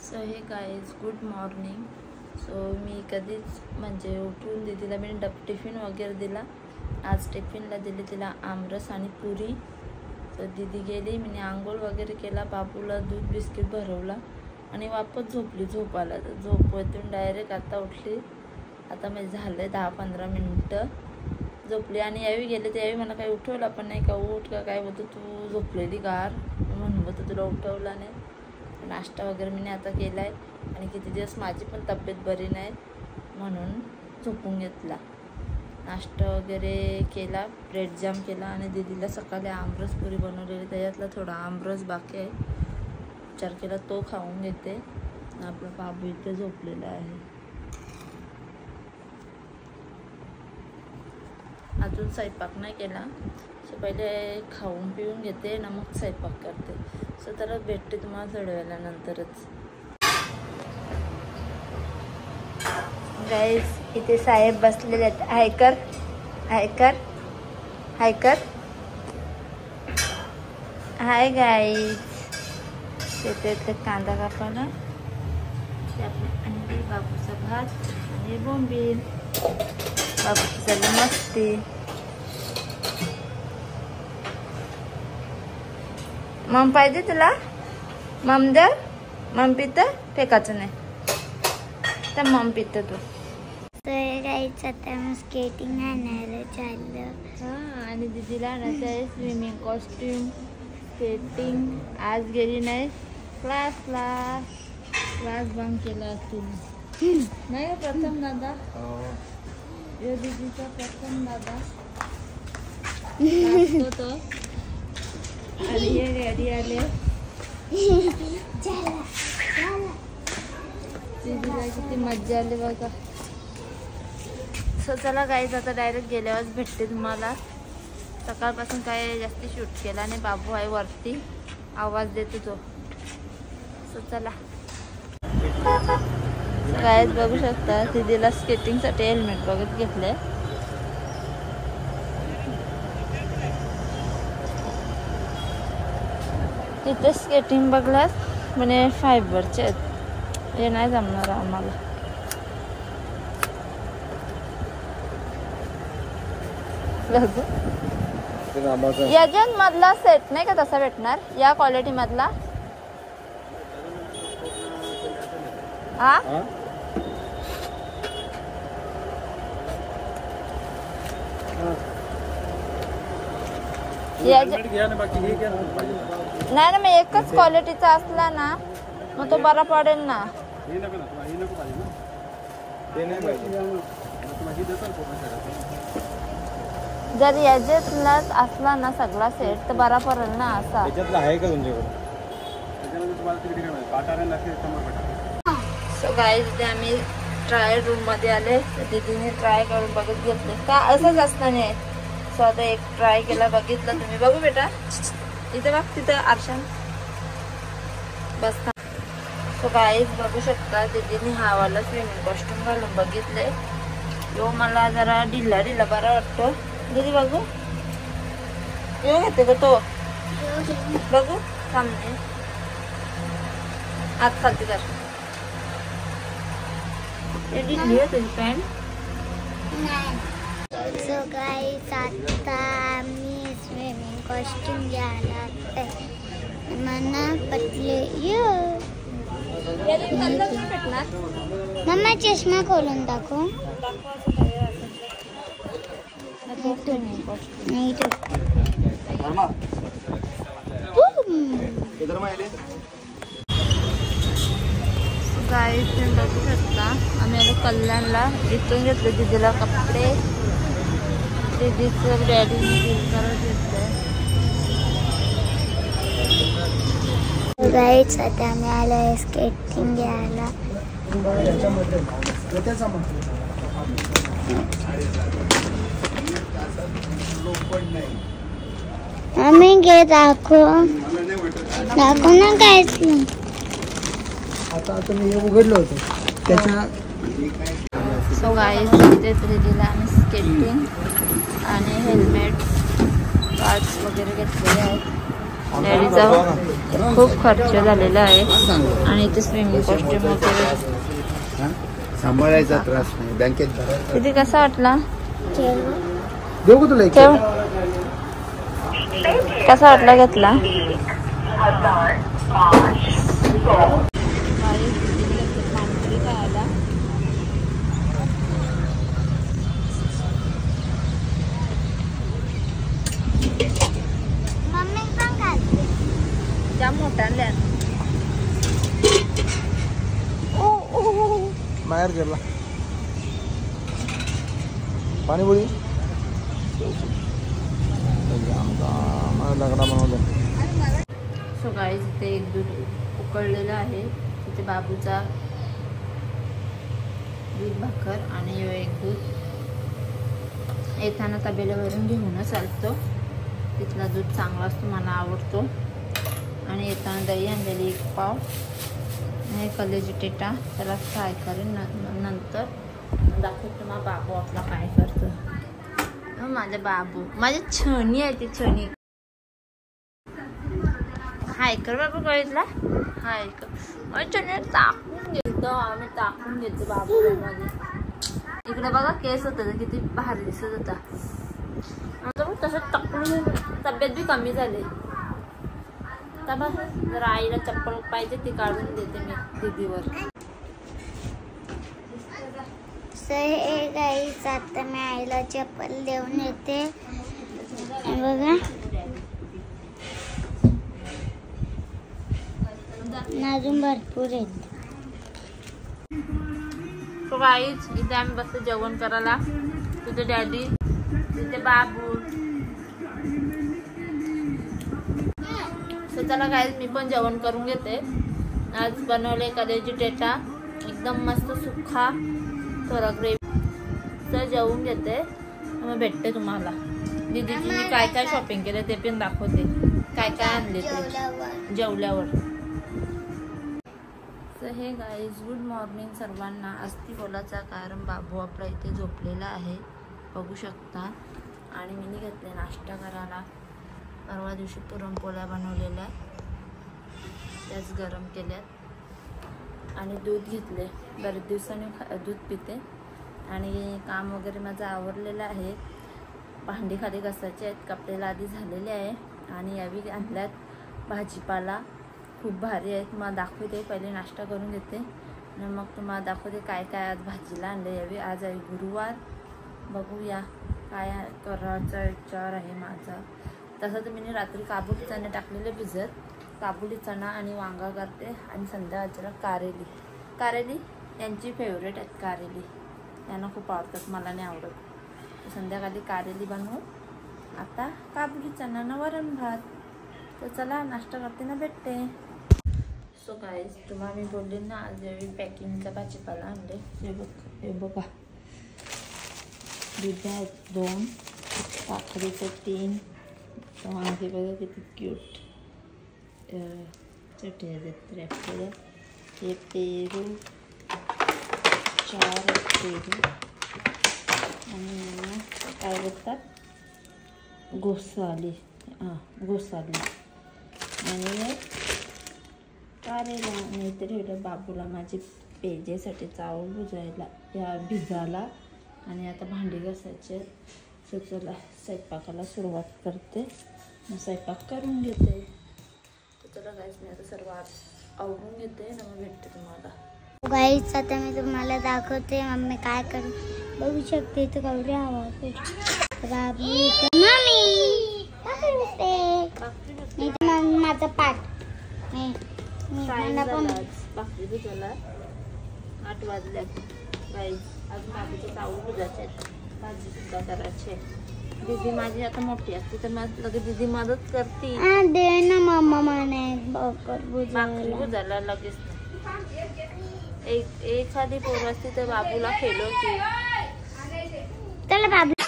So हे guys good morning. So मी कधीच म्हणजे उठून दीदीला मी टिफिन वगैरे दिला. आज टिफिनला दिली तिला आमरस आणि पुरी. तर दीदी गेली, मी आंघोळ वगैरे केला, बाबूला दूध बिस्किट भरवला आणि वापस झोपली. झोपायला तर झोपेतून डायरेक्ट आता उठली. आता म्हणजे झालं 10-15 मिनटं झोपली आणि यावेळी गेले त्यावेळी मला काही उठवलं पण नाही. का उठ का काय बोलतो, तू झोपलेली गार म्हणून होतं, तुला उठवला नाही. नाश्ता वगैरे मी आता केला आहे आणि किती दिवस माझी पण तब्येत बरी नाही म्हणून झोपून घेतला. नाश्ता वगैरे केला, ब्रेड जाम केला आणि दीदीला सकाळी आमरस पुरी बनवलेली, त्याच्यातला थोडा आमरस बाकी आहे. विचार केला तो खाऊन घेते. आपला बाबू इथे झोपलेला आहे. अजून स्वयंपाक नाही केला. सो पहिले खाऊन पिऊन घेते ना मग स्वयंपाक करते. सो तर भेटते तुम्हाला थोड्या वेळानंतरच. गाईज इथे साहेब बसलेले आहेत. Hiker hiker hiker hi guys. तिथे कांदा कापायला, ते आपले अंडी, बाबूचा भात आणि बोंबील. बाबूची चालली मस्ती. मम पाहिजे तुला? मम दे. मम पितं फेकायचं नाही तर मम पितं तू. तर आता मग स्केटिंग आणायला चाललं. हां, आणि दीदीला आणायचं आहे स्विमिंग कॉस्ट्यूम. स्केटिंग आज गेली नाही क्लासला. क्लास बंक केला असतील नाही का प्रथम दादा? यो दीदीचा प्रथम दादा तो. आणि हे रेडी आले. दीदीला किती मज्जा आली बघा. सो चला गाईज आता डायरेक्ट गेल्यावरच भेटते तुम्हाला. सकाळपासून काय जास्ती शूट केला आणि बाबू आहे वरती आवाज देतो तो. सो चला गाईज बघू शकता दीदीला स्केटिंगसाठी हेल्मेट बघत घेतलंय. तिथे स्केटिंग बघलात म्हणजे फायबरचे आहेत, हे नाही जमणार आम्हाला. याच्यात मधला सेट नाही का तसा भेटणार या क्वालिटी मधला? हा नाही ना, मग एकच क्वालिटीचा असला ना मग तो बरा पडेल ना. जर याच्यातलाच असला ना सगळा सेट तर बरा पडेल ना. असा आहे का तुमच्याकडे? सो गाईज आम्ही ट्रायल रूम मध्ये आले. दीदीने ट्राय करून बघत घेतले का असंच असतं नाही. सो आता एक ट्राय केला, बघितलं तुम्ही. बघू बेटा इथे बघ, तिथं आरशान बस. सो गाईज बघू शकता दीदीने हा वाला स्विमिंग कॉस्ट्यूम घालून बघितले. यो मला जरा ढिल्ला ढिल्ला बरा वाटतो. दीदी बघू यो घेते का तो? बघू सामने हात खालती कर. ढिल्ली आहे तुझी पॅन्ट. सो गाईज आता मी स्विमिंग कॉस्ट्यूम घ्यायला मना पटले. मम्मा चष्मा खोलून दाखव. गाईज तुम्ही बघू शकता आम्ही आलो कल्याणला. इथून घेतले दीदीला कपडे. दीदीचं डॅडीने करत घेतलंय. गाईज आता आम्ही आलो स्केटिंग घ्यायला. आम्ही घे दाखव ना काय. आता मी उघडलं होतं त्याच्या. सो गाईज इथे दीदीला आम्ही स्केटिंग आणि हेल्मेट पार्ट्स वगैरे घेतलेले आहेत. डॅडीचा खूप खर्च झालेला आहे आणि इथे स्विमिंग कॉस्ट्युम वगैरे सांभाळायचा त्रास नाही बँकेत किती कसा वाटला देऊ का तुला एक ठेव कसा वाटला घेतला मम्मी पण खाते. जाम मोठा बाहेर गेला पाणीपुरी दगडा बनवलं. सो गाईज इथे एक दूध उकळलेलं आहे तिथे बाबूचा दूध भाकर आणि एक दूध येताना तबेल्यावरून घेऊनच आलतो. तिथला दूध चांगला असतो मला आवडतो. आणि येताना दही आणलेली एक पाव आणि कलेजी टेटा त्याला फ्राय करेन नंतर दाखवतो तुम्हाला बाबू आपला काय करतो. माझा बाबू माझी छणी आहे ती छणी हाय कर बाबू कळितला हाय कर छणी टाकून घेतो आम्ही टाकून घेतो बाबू मध्ये. इकडे बघा केस होता किती भारी दिसत होता. तसं टाकून तब्येत बी कमी झाली. तर बघ जर आईला चप्पल पाहिजे ती काढून देते मी दीदीवर. हे गाईस आता मी आईला चप्पल देऊन येते. बघा अजून भरपूर आहेत. तो गाईच इथे आम्ही बसतो जेवण करायला. तिथे डॅडी तिथे बाबू. तर चला गाईज मी पण जेवण करून घेते. आज बनवले कलेजी टेटा एकदम मस्त सुखा थोडा ग्रेव्ही. तर जेवून घेते मग भेटते तुम्हाला. दीदीची मी काय काय शॉपिंग केले ते पण दाखवते काय काय आणले ते जेवल्यावर. तर हे गाईज गुड मॉर्निंग सर्वांना. अस्ती बोलाचा कारण बाबू आपला इथे झोपलेला आहे बघू शकता. आणि मी घेतले नाश्ता करायला. परवा दिवशी पुरणपोळ्या बनवलेल्या त्याच गरम केल्यात आणि दूध घेतले. बरेच दिवसांनी दूध पिते. आणि काम वगैरे माझं आवरलेलं आहे. भांडी खाली घासायची आहेत. कपड्याला आधी झालेले आहे. आणि यावी आणल्यात भाजीपाला खूप भारी आहेत. मग दाखवते पहिले नाश्ता करून घेते आणि मग तुम्हाला दाखवते काय काय आज भाजीला आणले यावी. आज आहे गुरुवार. बघूया काय करायचा विचार आहे माझा. तसं तर मी रात्री काबुली चणे टाकलेले भिजत. काबुली चणा आणि वांगा करते आणि संध्याकाळच्याला कारेली. कारेली यांची फेवरेट आहेत कारेली. त्यांना खूप आवडतात मला नाही आवडत. संध्याकाळी कारेली बनवू. आता काबुली चणा वरण भात. तर चला नाश्ता करते ना भेटते. सो गाईज तुम्हाला मी बोलले ना आज पॅकिंगचा भाजीपाला आणले. हे बघा दुधा आहेत 2 काकडीचे 3 वांगे बघा किती क्यूट चटणी रॅप केल्या. हे पेरू 4 पेरू आणि काय बोलतात घोसाली घोसाली आणि कारेला. नाहीतर एवढं बाबूला माझी पेजेसाठी चावल भिजायला आणि आता भांडी घासायचे. सो चला स्वयंपाकाला सुरुवात करते. मग स्वयंपाक करून घेते. तर चला गाईस मी आता सर्व आवरून घेते ना मग भेटते तुम्हाला. गाईस आता मी तुम्हाला दाखवते मम्मी काय कर. बघू शकते इथं कवडे आवाज बाबू मम्मी माझा पाठ भाकरी भिजायला 8 वाजल्यात. गाईस अजून बाबूचे चावल भिजायचे आहेत. भाजी सुद्धा करायची. दीदी माझी आता मोठी असते तर मग लगेच दीदी मदत करते. दे ना मम्मा म्हणे भाकरी भुजायला लगेच. एखादी पोर असते तर बाबूला खेळवते. चला बाबू